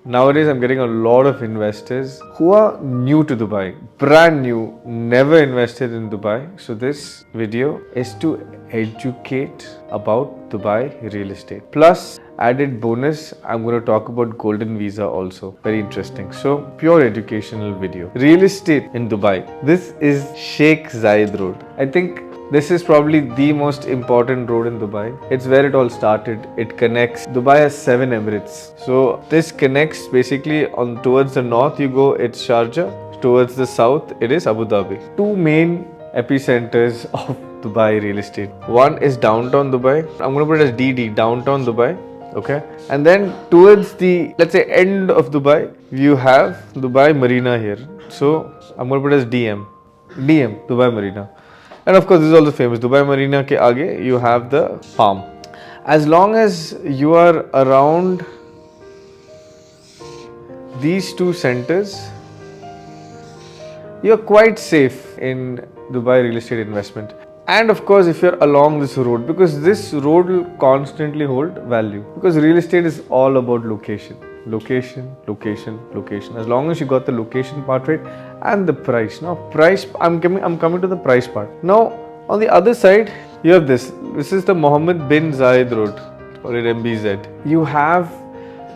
Nowadays, I'm getting a lot of investors who are new to Dubai, brand new, never invested in Dubai. So, this video is to educate about Dubai real estate. Plus, added bonus, I'm going to talk about golden visa also. Very interesting. So, pure educational video. Real estate in Dubai. This is Sheikh Zayed Road. I think this is probably the most important road in Dubai. It's where it all started. It connects. Dubai has 7 Emirates. So this connects basically on towards the north you go, it's Sharjah. Towards the south, it is Abu Dhabi. Two main epicenters of Dubai real estate. One is downtown Dubai. I'm going to put it as DD, downtown Dubai. Okay. And then towards the, let's say, end of Dubai, you have Dubai Marina here. So I'm going to put it as DM. DM, Dubai Marina. And of course, this is also famous. Dubai Marina ke aage, you have the Palm. As long as you are around these two centers, you are quite safe in Dubai real estate investment. And of course, if you're along this road, because this road will constantly hold value. Because real estate is all about location. Location, location, location. As long as you got the location part right and the price. Now, price, I'm coming to the price part. Now, on the other side, you have this. This is the Mohammed bin Zayed Road, or MBZ. You have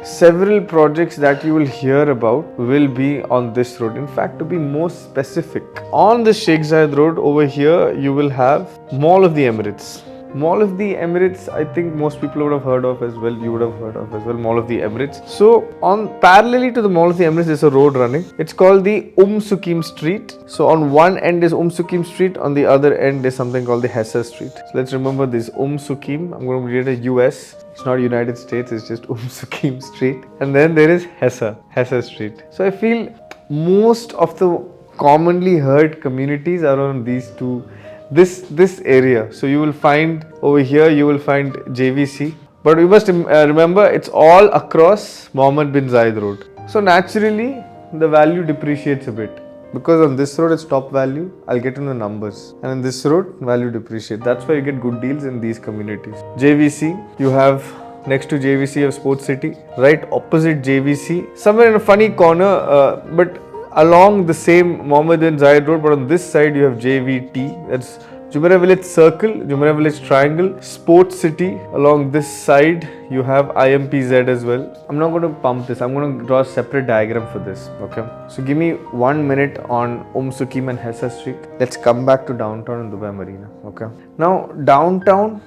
several projects that you will hear about will be on this road. In fact, to be more specific, on the Sheikh Zayed Road over here, you will have Mall of the Emirates. Mall of the Emirates, I think most people would have heard of as well. You would have heard of as well, Mall of the Emirates. So, on parallelly to the Mall of the Emirates, there's a road running. It's called the Sukim Street. So, on one end is Sukim Street, on the other end is something called the Hessa Street. So, let's remember this Sukim. I'm going to read it as US. It's not United States, it's just Sukim Street. And then there is Hessa Street. So, I feel most of the commonly heard communities are on these two. This area. So you will find over here, you will find JVC. But you must remember, it's all across Mohammed bin Zayed Road. So naturally, the value depreciates a bit. Because on this road, it's top value. I'll get into the numbers. And in this road, value depreciates. That's why you get good deals in these communities. JVC, you have next to JVC of Sports City. Right opposite JVC, somewhere in a funny corner, but along the same Mohammed bin Zayed Road, but on this side you have JVT, that's Jumeirah Village Circle, Jumeirah Village Triangle, Sports City. Along this side you have IMPZ as well. I'm not going to pump this, I'm going to draw a separate diagram for this, okay? So give me 1 minute on Sukim and Hessa Street. Let's come back to downtown and Dubai Marina, okay? Now downtown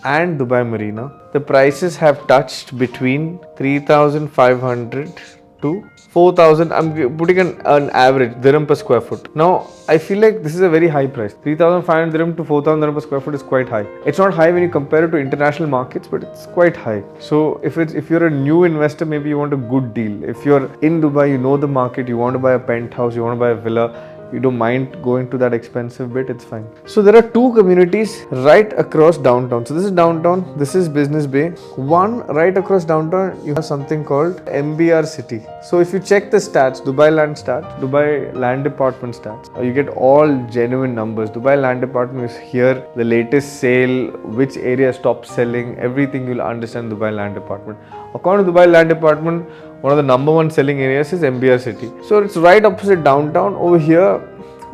and Dubai Marina, the prices have touched between 3,500 to 4,000. I'm putting an average dirham per square foot. Now, I feel like this is a very high price. 3,500 dirham to 4,000 dirham per square foot is quite high. It's not high when you compare it to international markets, but it's quite high. So, if you're a new investor, maybe you want a good deal. If you're in Dubai, you know the market, you want to buy a penthouse, you want to buy a villa, you don't mind going to that expensive bit, it's fine. So there are two communities right across downtown. So this is downtown, this is Business Bay. One right across downtown, you have something called MBR City. So if you check the stats, Dubai Land stats, Dubai Land Department stats, you get all genuine numbers. Dubai Land Department is here, the latest sale, which area is top selling, everything you'll understand Dubai Land Department. According to Dubai Land Department, one of the number one selling areas is MBR City. So it's right opposite downtown. Over here,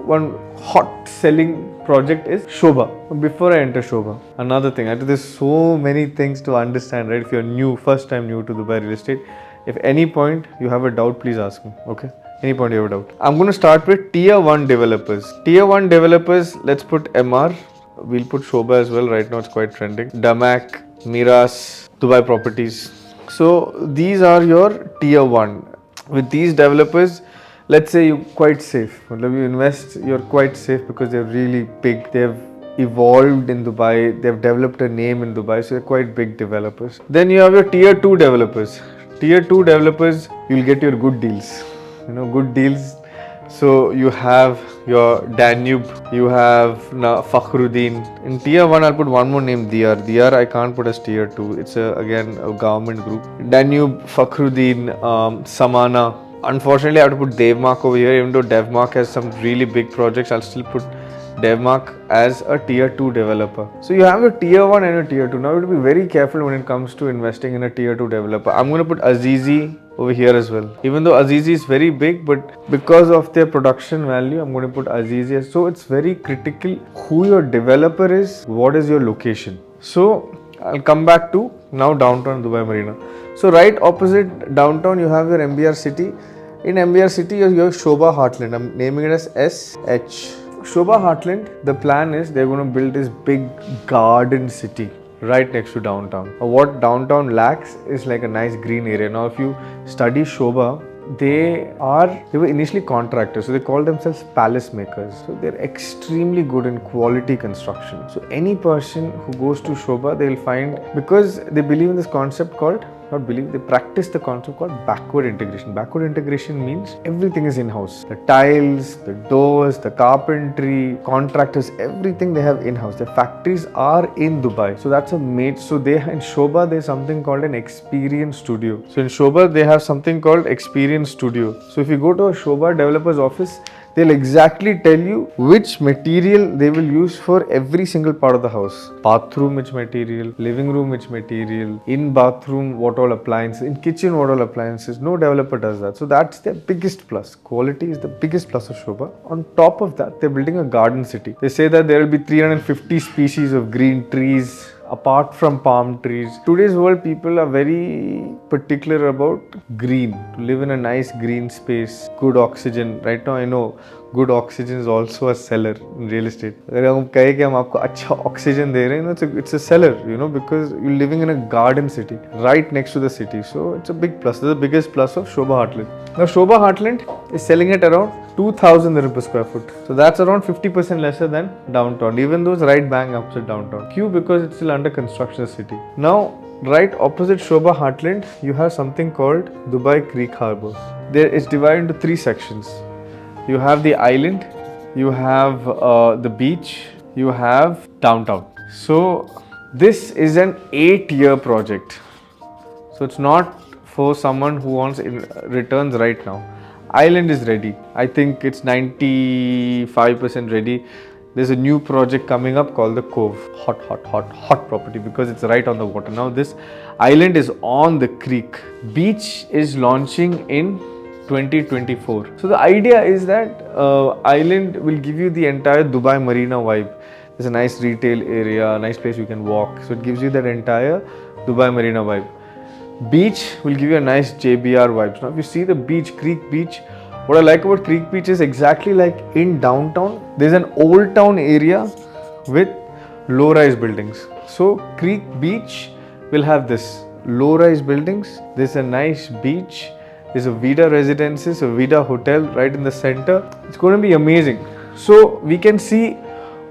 one hot selling project is Shobha. Before I enter Shobha, another thing, there's so many things to understand, right? If you're new, first time new to Dubai real estate, if any point you have a doubt, please ask me, okay? Any point you have a doubt. I'm going to start with tier 1 developers. Tier 1 developers, let's put MR. We'll put Shobha as well. Right now it's quite trending. Damac, Miras, Dubai Properties. So these are your tier 1. With these developers, let's say you're quite safe. When you invest, you're quite safe because they're really big. They've evolved in Dubai. They've developed a name in Dubai. So they're quite big developers. Then you have your tier 2 developers. Tier 2 developers, you'll get your good deals. Good deals. So you have your Danube, you have Fakhruddin. In tier 1, I'll put one more name, Diyar. Diyar I can't put as tier 2. It's again a government group. Danube, Fakhruddin, Samana. Unfortunately, I have to put Devmark over here. Even though Devmark has some really big projects, I'll still put Devmark as a tier 2 developer. So you have a tier 1 and a tier 2. Now you have to be very careful when it comes to investing in a tier 2 developer. I'm going to put Azizi over here as well. Even though Azizi is very big, but because of their production value, I'm going to put Azizi as. So it's very critical who your developer is, what is your location. So I'll come back to now downtown Dubai Marina. So right opposite downtown, you have your MBR City. In MBR City, you have Shobha Heartland. I'm naming it as SH. Shobha Heartland, the plan is they're going to build this big garden city right next to downtown. What downtown lacks is like a nice green area. Now, if you study Shobha, they were initially contractors, so they call themselves palace makers. So they're extremely good in quality construction. So any person who goes to Shobha, they'll find, because they believe in this concept called, not believe, they practice the concept called backward integration. Backward integration means everything is in-house. The tiles, the doors, the carpentry, contractors, everything they have in-house. The factories are in Dubai. So that's a made. So in Shobha, there's something called an experience studio. So in Shobha, they have something called experience studio. So if you go to a Shobha developer's office, they'll exactly tell you which material they will use for every single part of the house. Bathroom which material, living room which material, in bathroom what all appliances, in kitchen what all appliances. No developer does that. So that's their biggest plus. Quality is the biggest plus of Shobha. On top of that, they're building a garden city. They say that there will be 350 species of green trees, apart from palm trees. Today's world, people are very particular about green, to live in a nice green space, good oxygen. Right now I know good oxygen is also a seller in real estate. अगर हम कहें कि हम आपको अच्छा oxygen दे रहे हैं, it's a seller, because you're living in a garden city right next to the city. So it's a big plus. This is the biggest plus of Shobha Heartland. Now Shobha Heartland is selling at around 2,000 dirham per square foot. So that's around 50% lesser than downtown, even though it's right bang opposite downtown. Q, because it's still under construction city. Now, right opposite Shobha Heartland, you have something called Dubai Creek Harbour. It's divided into 3 sections. You have the island, you have the beach, you have downtown. So this is an 8-year project. So it's not for someone who wants returns right now. Island is ready. I think it's 95% ready. There's a new project coming up called the Cove. Hot property because it's right on the water. Now this island is on the creek. Beach is launching in 2024. So the idea is that island will give you the entire Dubai Marina vibe. There's a nice retail area, a nice place you can walk. So it gives you that entire Dubai Marina vibe. Beach will give you a nice JBR vibes. Now if you see the beach, Creek Beach, what I like about Creek Beach is exactly like in downtown, there's an old town area with low-rise buildings. So Creek Beach will have this low-rise buildings. There's a nice beach. There's a Vida Residences, a Vida Hotel right in the center. It's going to be amazing. So we can see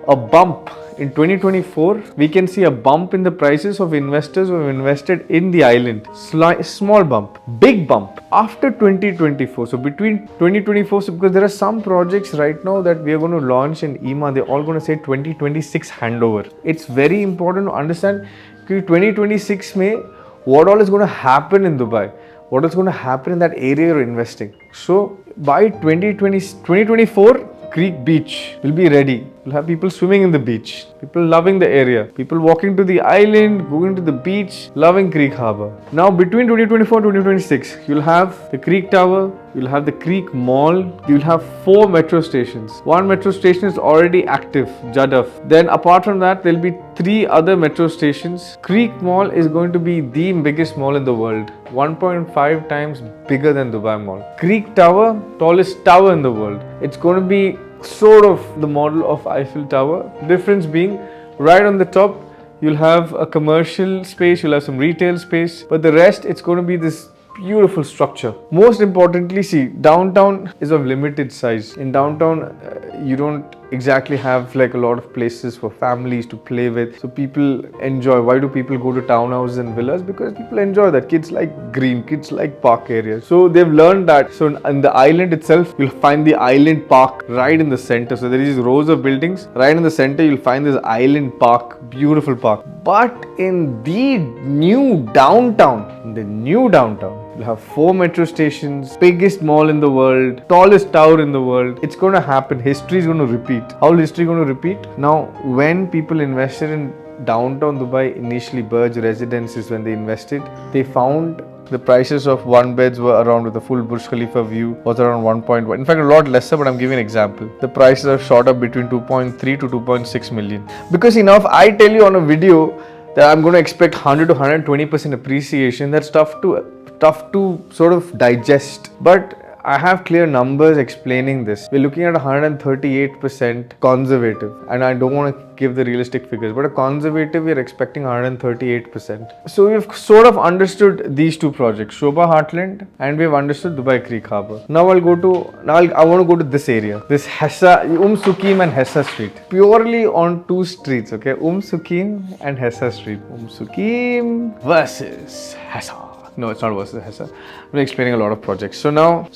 a bump in 2024. We can see a bump in the prices of investors who have invested in the island. Small bump, big bump after 2024. So between 2024, because there are some projects right now that we are going to launch in EMA, they're all going to say 2026 handover. It's very important to understand 2026 May, what all is going to happen in Dubai. What is going to happen in that area you're investing. So by 2024, Creek Beach will be ready. You'll have people swimming in the beach, people loving the area, people walking to the island, going to the beach, loving Creek Harbour. Now between 2024 and 2026, you'll have the Creek Tower, you'll have the Creek Mall, you'll have 4 metro stations. 1 metro station is already active, Jadaf. Then apart from that, there'll be 3 other metro stations. Creek Mall is going to be the biggest mall in the world, 1.5 times bigger than Dubai Mall. Creek Tower, tallest tower in the world. It's going to be sort of the model of Eiffel Tower. Difference being, right on the top, you'll have a commercial space, you'll have some retail space, but the rest, it's going to be this beautiful structure. Most importantly, see, downtown is of limited size. In downtown, you don't exactly have like a lot of places for families to play with. So people enjoy. Why do people go to townhouses and villas? Because people enjoy that. Kids like green, kids like park areas. So they've learned that. So in the island itself, you'll find the island park right in the center. So there is rows of buildings. Right in the center, you'll find this island park, beautiful park. But in the new downtown, you'll have 4 metro stations, biggest mall in the world, tallest tower in the world. It's going to happen. History is going to repeat. How is history going to repeat? Now, when people invested in downtown Dubai, initially Burj Residences, when they invested, they found The prices of one beds were around, with the full Burj Khalifa view, was around 1.1. In fact, a lot lesser, but I'm giving an example. The prices have shot up between 2.3 to 2.6 million. Because if I tell you on a video that I'm going to expect 100 to 120% appreciation, that's tough to sort of digest. But I have clear numbers explaining this. We're looking at 138% conservative, and I don't want to give the realistic figures, but a conservative, we're expecting 138%. So we've sort of understood these two projects, Shobha Heartland, and we've understood Dubai Creek Harbour. Now I want to go to this area, this Hessa, Sukim and Hessa Street, purely on two streets, okay? Sukim and Hessa Street. Sukim versus Hessa. No, it's not versus Hessa. We're explaining a lot of projects. So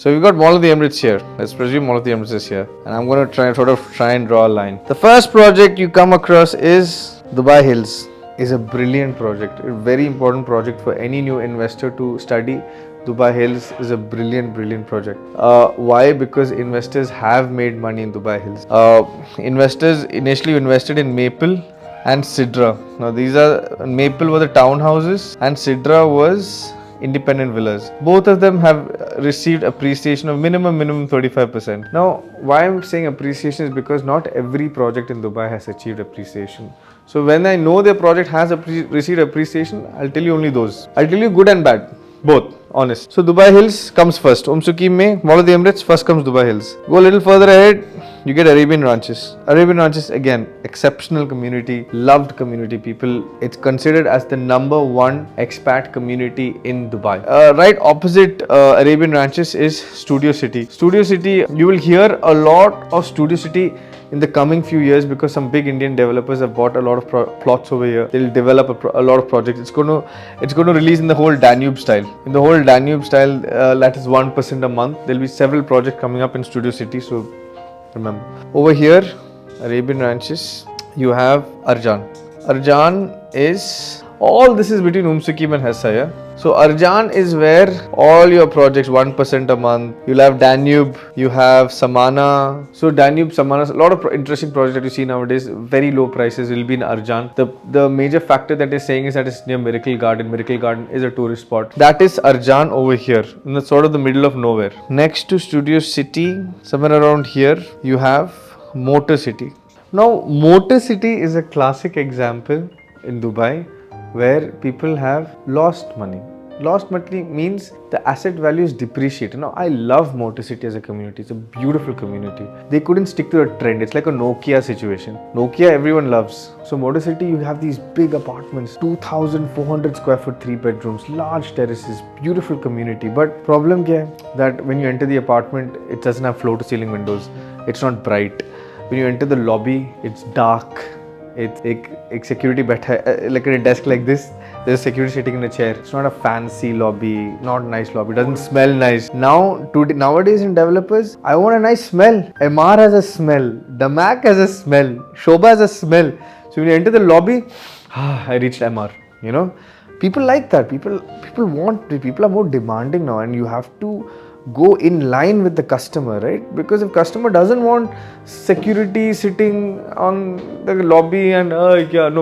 we've got Mall of the Emirates here. Let's presume Mall of the Emirates is here. And I'm going to try and draw a line. The first project you come across is Dubai Hills. It's a brilliant project. A very important project for any new investor to study. Dubai Hills is a brilliant project. Why? Because investors have made money in Dubai Hills. Investors initially invested in Maple and Sidra. Now Maple were the townhouses and Sidra was independent villas. Both of them have received appreciation of minimum 35%. Now, why I'm saying appreciation is because not every project in Dubai has achieved appreciation. So when I know their project has received appreciation, I'll tell you only those. I'll tell you good and bad, both, honest. So Dubai Hills comes first. Sukim mein, Mall of the Emirates, first comes Dubai Hills. Go a little further ahead, you get Arabian Ranches. Arabian Ranches, again, exceptional community, loved community people. It's considered as the #1 expat community in Dubai. Right opposite Arabian Ranches is Studio City. Studio City, you will hear a lot of Studio City in the coming few years because some big Indian developers have bought a lot of plots over here. They'll develop a lot of projects. It's going to release in the whole Danube style. In the whole Danube style, that is 1% a month. There'll be several projects coming up in Studio City. So remember, over here, Arabian Ranches, you have Arjan. Arjan is, all this is between Sukim and Hessa, yeah? So Arjan is where all your projects, 1% a month. You'll have Danube, you have Samana. So Danube, Samana, a lot of interesting projects that you see nowadays, very low prices will be in Arjan. The major factor that is saying is that it's near Miracle Garden. Miracle Garden is a tourist spot. That is Arjan over here, in the sort of the middle of nowhere. Next to Studio City, somewhere around here, you have Motor City. Now, Motor City is a classic example in Dubai where people have lost money. Lost money means the asset value is depreciated. Now, I love Motor City as a community. It's a beautiful community. They couldn't stick to a trend. It's like a Nokia situation. Nokia everyone loves. So Motor City, you have these big apartments, 2,400 square foot, 3 bedrooms, large terraces, beautiful community. But problem kya hai? That when you enter the apartment, it doesn't have floor to ceiling windows. It's not bright. When you enter the lobby, it's dark. It's a security बैठा like a desk like this. There's security sitting in a chair. It's not a fancy lobby, not nice lobby. It doesn't smell nice. Nowadays in developers, I want a nice smell. MR has a smell. Damac has a smell. Shobha has a smell. So when you enter the lobby, I reached MR. You know, people like that. People are more demanding now, and you have to go in line with the customer, right? Because if customer doesn't want security sitting on the lobby and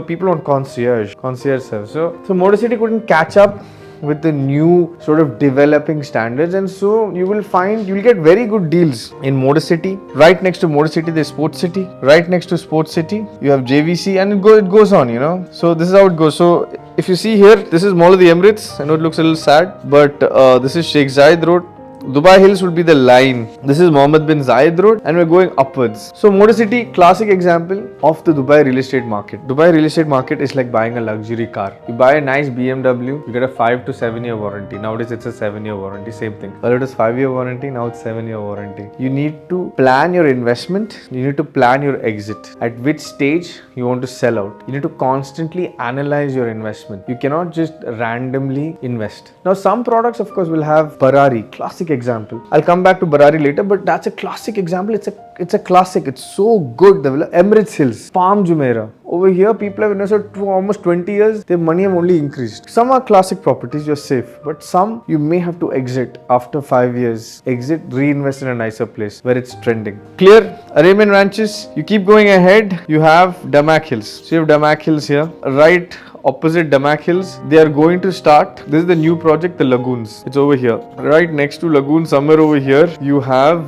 people want concierge service. So Motor City couldn't catch up with the new sort of developing standards, and so you will get very good deals in Motor City. Right next to Motor City, there's Sports City. Right next to Sports City, you have JVC, and it goes on, you know. So this is how it goes. So if you see here, this is Mall of the Emirates. I know it looks a little sad, but this is Sheikh Zayed Road. Dubai Hills would be the line. This is Mohammed bin Zayed Road, and we're going upwards. So Motor City, classic example of the Dubai real estate market. Dubai real estate market is like buying a luxury car. You buy a nice BMW, you get a 5 to 7 year warranty. Nowadays it's a 7-year warranty, same thing. Earlier it was 5-year warranty, now it's 7-year warranty. You need to plan your investment, you need to plan your exit. At which stage you want to sell out. You need to constantly analyze your investment. You cannot just randomly invest. Now some products of course will have Barari, classic example. I'll come back to Barari later, but that's a classic example. It's a classic. It's so good. Emirates Hills, Palm Jumeirah. Over here, people have invested for almost 20 years. Their money have only increased. Some are classic properties, you're safe. But some, you may have to exit after 5 years. Exit, reinvest in a nicer place where it's trending. Clear? Arabian Ranches, you keep going ahead, you have Damac Hills. So you have Damac Hills here. Right opposite Damak Hills, they are going to start. This is the new project, the Lagoons. It's over here. Right next to Lagoon, somewhere over here, you have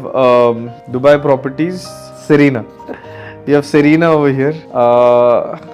Dubai Properties, Serena. You have Serena over here.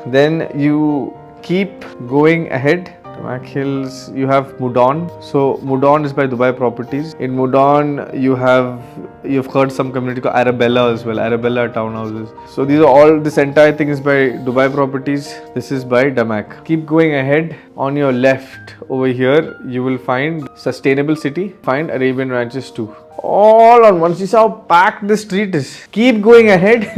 Then you keep going ahead. Damak Hills, you have Mudon. So Mudon is by Dubai Properties. In Mudon, you've heard some community called Arabella as well. Arabella townhouses. So these are all. This entire thing is by Dubai Properties. This is by Damak. Keep going ahead. On your left over here, you will find Sustainable City. Find Arabian Ranches too. All on one. See how packed the street is. Keep going ahead.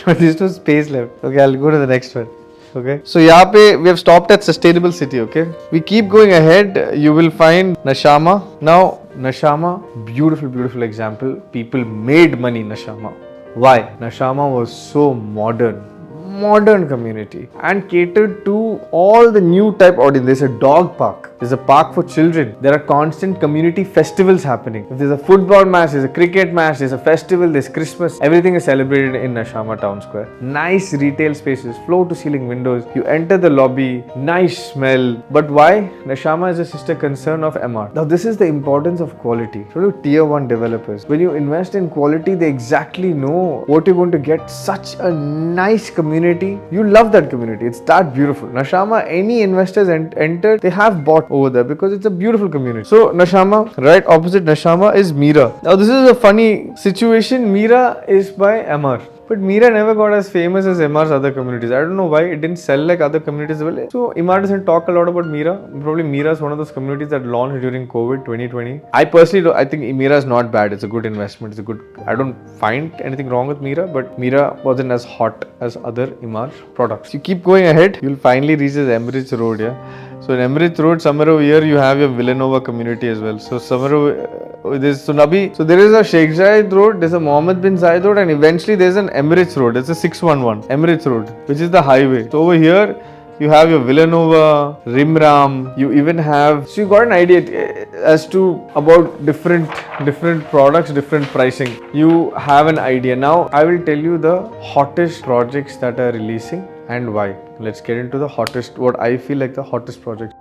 There's no space left. Okay, I'll go to the next one. Okay. So यहाँ पे we have stopped at Sustainable City. Okay. We keep going ahead. You will find Nashama. Now Nashama, beautiful example. People made money in Nashama. Why? Nashama was so modern community and catered to all the new type audience. There's a dog park. There's a park for children. There are constant community festivals happening. If there's a football match, there's a cricket match, there's a festival, there's Christmas. Everything is celebrated in Nashama Town Square. Nice retail spaces, floor to ceiling windows. You enter the lobby, nice smell. But why? Nashama is a sister concern of MR. Now this is the importance of quality. So to tier 1 developers, when you invest in quality, they exactly know what you're going to get. Such a nice community. You love that community. It's that beautiful. Nashama, any investors entered, they have bought over there because it's a beautiful community. So Nashama, right opposite Nashama is Mira. Now this is a funny situation. Mira is by MR. But Mira never got as famous as MR's other communities. I don't know why it didn't sell like other communities. So MR doesn't talk a lot about Mira. Probably Mira is one of those communities that launched during COVID 2020. I personally I think Mira is not bad. It's a good investment. It's a good. I don't find anything wrong with Mira, but Mira wasn't as hot as other MR products. You keep going ahead, you'll finally reach this Emirates Road. Yeah. So in Emirates Road, somewhere over here, you have your Villanova community as well. So somewhere over this, so there is a Sheikh Zayed Road, there's a Mohammed bin Zayed Road, and eventually there's an Emirates Road. It's a 611 Emirates Road, which is the highway. So over here, you have your Villanova, Rimram. You even have. So you got an idea as to about different products, different pricing. You have an idea. Now I will tell you the hottest projects that are releasing and why. Let's get into the hottest, what I feel like the hottest project.